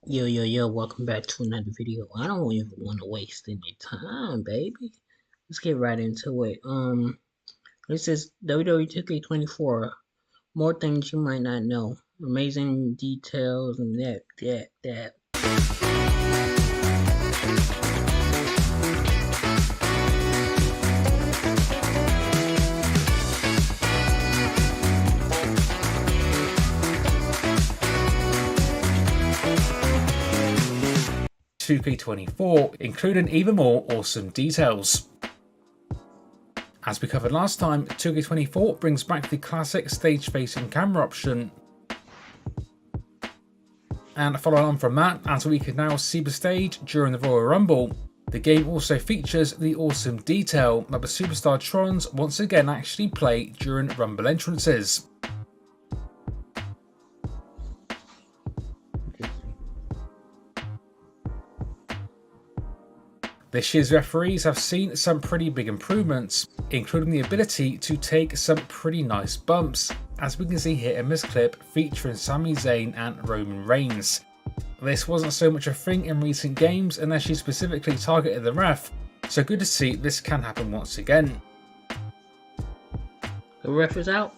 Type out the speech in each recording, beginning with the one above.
Yo, welcome back to another video. I don't even want to waste any time, baby. Let's get right into it. This is WWE 2K24. More things you might not know. Amazing details and that. 2K24, including even more awesome details. As we covered last time, 2K24 brings back the classic stage-facing camera option. And following on from that, as we can now see the stage during the Royal Rumble, the game also features the awesome detail that the Superstar Trons once again actually play during Rumble entrances. This year's referees have seen some pretty big improvements, including the ability to take some pretty nice bumps, as we can see here in this clip featuring Sami Zayn and Roman Reigns. This wasn't so much a thing in recent games unless you specifically targeted the ref, so good to see this can happen once again. The ref is out.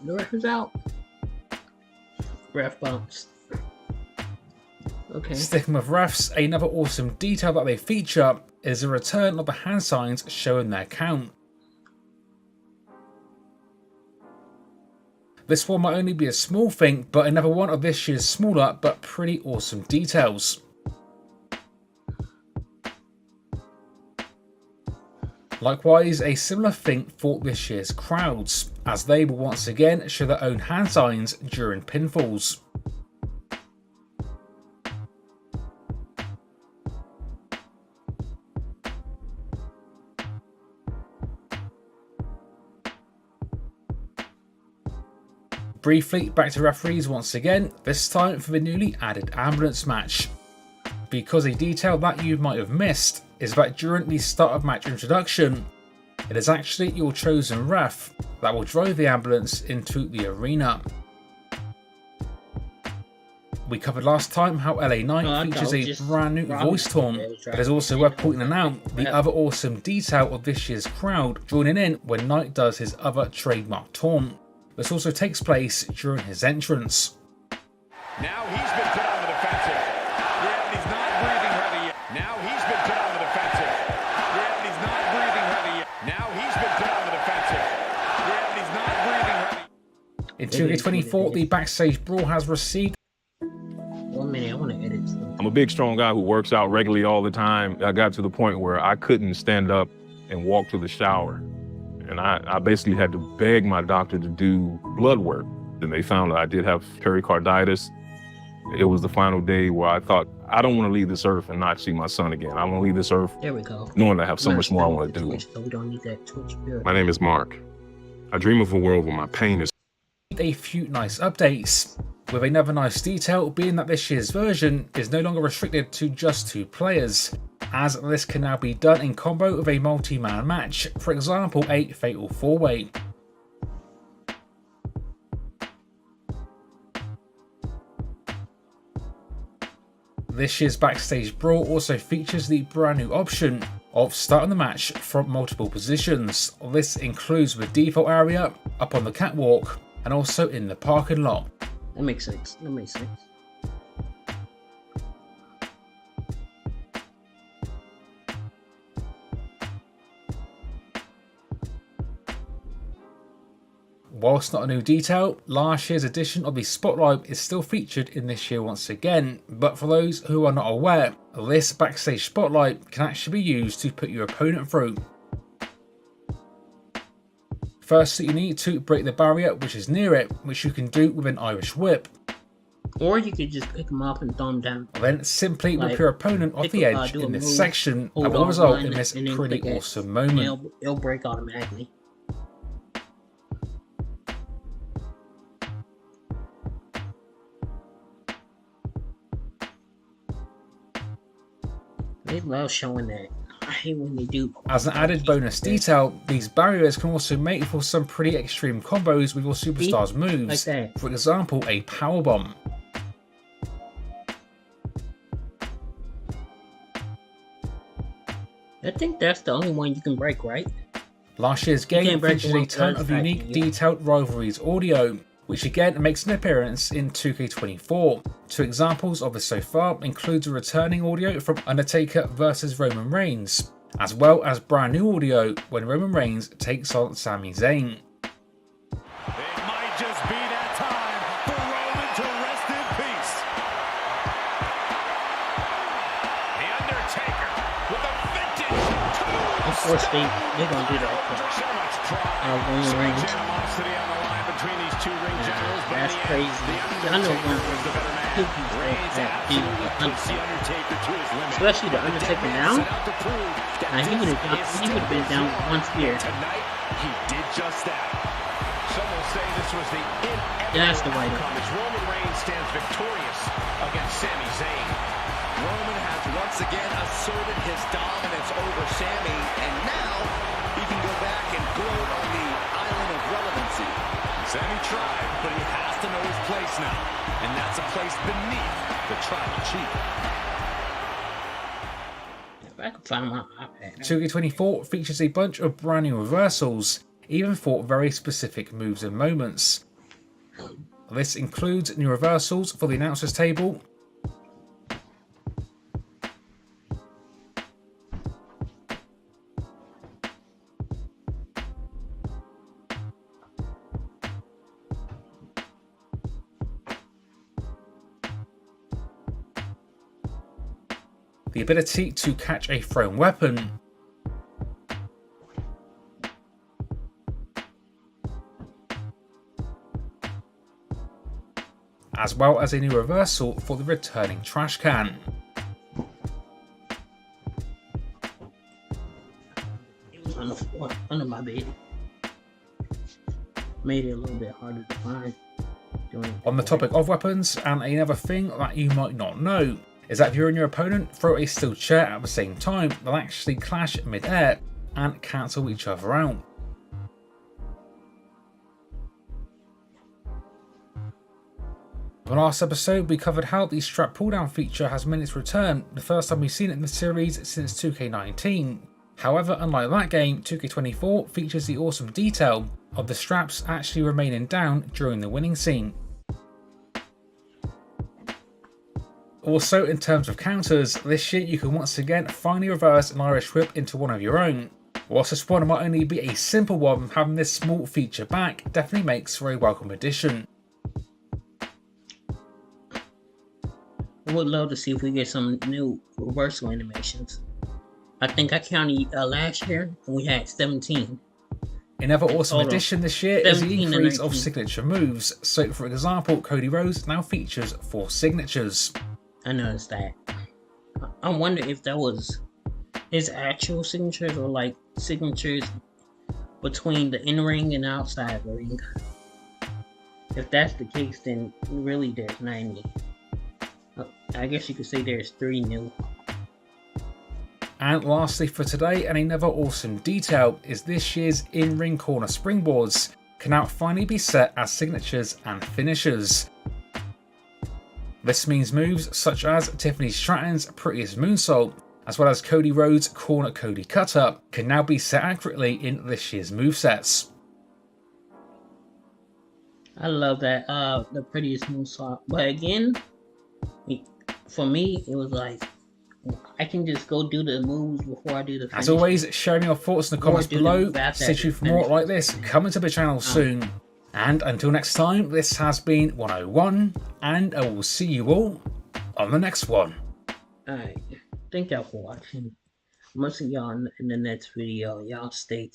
Ref bumps. Okay. Sticking with refs, another awesome detail that they feature is the return of the hand signs showing their count. This one might only be a small thing, but another one of this year's smaller but pretty awesome details. Likewise, a similar thing for this year's crowds, as they will once again show their own hand signs during pinfalls. Briefly, back to referees once again, this time for the newly added ambulance match. Because a detail that you might have missed is that during the start of match introduction, it is actually your chosen ref that will drive the ambulance into the arena. We covered last time how LA Knight features a brand new voice tone, but it is also worth pointing out the other awesome detail of this year's crowd joining in when Knight does his other trademark taunt. This also takes place during his entrance. Now he's been put on the defensive. Yeah, and he's not breathing heavy yet. Now he's been put on the defensive. Yeah, and he's not breathing heavy yet. Now he's been put on the defensive. Yeah, and he's not breathing heavy. In 2K24, the backstage brawl has received. 1 minute, I want to edit something. I'm a big, strong guy who works out regularly all the time. I got to the point where I couldn't stand up and walk to the shower. And I basically had to beg my doctor to do blood work. And they found that I did have pericarditis. It was the final day where I thought, I don't want to leave this earth and not see my son again. I want to leave this earth There we go. knowing I have so much more I want to do. So we don't need that Twitch bill. My name is Mark. I dream of a world where my pain is A few nice updates, with another nice detail being that this year's version is no longer restricted to just 2 players, as this can now be done in combo with a multi-man match, for example a Fatal 4-Way. This year's backstage brawl also features the brand new option of starting the match from multiple positions. This includes the default area, up on the catwalk, and also in the parking lot. That makes sense. Whilst not a new detail, last year's edition of the Spotlight is still featured in this year once again, but for those who are not aware, this backstage Spotlight can actually be used to put your opponent through. Firstly, you need to break the barrier which is near it, which you can do with an Irish whip. Or you could just pick them up and thumb down. Then simply whip your opponent off the edge in this section that will result in this pretty awesome moment. It'll break automatically. They love showing that. I hate when they do. As an added bonus detail, these barriers can also make for some pretty extreme combos with your superstars' moves. Like that. For example, a powerbomb. I think that's the only one you can break, right? Last year's game can't break the featured a one ton without of scratching, unique, yeah. detailed rivalries audio, which again makes an appearance in 2K24. Two examples of this so far include a returning audio from Undertaker vs Roman Reigns, as well as brand new audio when Roman Reigns takes on Sami Zayn. It might just be that time for Roman to rest in peace. The Undertaker with a vintage Of course, they're gonna do that. So much pride, Roman so much Reigns. animosity on the line between these two ring generals, but That's in the crazy. end, I know the one Undertaker is the better man. Reigns absolutely puts the Undertaker to his limit. Especially the Undertaker now. Set out to prove that Now, he this would have is been down one spear. Tonight, he did just that. Some will say this was the That's the inevitable right outcome as Roman Reigns stands victorious against Sami Zayn. Roman has once again asserted his dominance over Sami, and now he can go back and gloat on the island of relevancy. Sami tried, but he has to know his place now, and that's a place beneath the tribal chief. If I could find my iPad. 2K24 features a bunch of brand new reversals, even for very specific moves and moments. This includes new reversals for the announcers table, the ability to catch a thrown weapon, as well as a new reversal for the returning trash can. It was on the floor, under my bed. Made it a little bit harder to find. On the topic of weapons, and another thing that you might not know, is that if you and your opponent throw a steel chair at the same time, they'll actually clash mid-air and cancel each other out. In the last episode, we covered how the strap pull-down feature has made its return, the first time we've seen it in the series since 2K19. However, unlike that game, 2K24 features the awesome detail of the straps actually remaining down during the winning scene. Also, in terms of counters, this year you can once again finally reverse an Irish whip into one of your own. Whilst this one might only be a simple one, having this small feature back definitely makes for a welcome addition. I would love to see if we get some new reversal animations. I think I counted last year and we had 17. Another awesome Hold on. addition this year is the 17 and increase of 19. signature moves. So, for example, Cody Rhodes now features 4 signatures. I noticed that. I wonder if that was his actual signatures or like signatures between the in-ring and outside the ring. If that's the case, then really there's 90. I guess you could say there's 3 new. And lastly for today, and another awesome detail, is this year's in-ring corner springboards can now finally be set as signatures and finishers. This means moves such as Tiffany Stratton's Prettiest Moonsault, as well as Cody Rhodes' Corner Cody Cutter, can now be set accurately in this year's movesets. I love that, the Prettiest Moonsault. But again, for me, it was like, I can just go do the moves before I do the finish. As always, share your thoughts in the comments below. Stay tuned for more like this coming to the channel soon. And until next time, this has been 101, and I will see you all on the next one. Alright, thank y'all for watching. I'm gonna see y'all in the next video. Y'all stay tuned.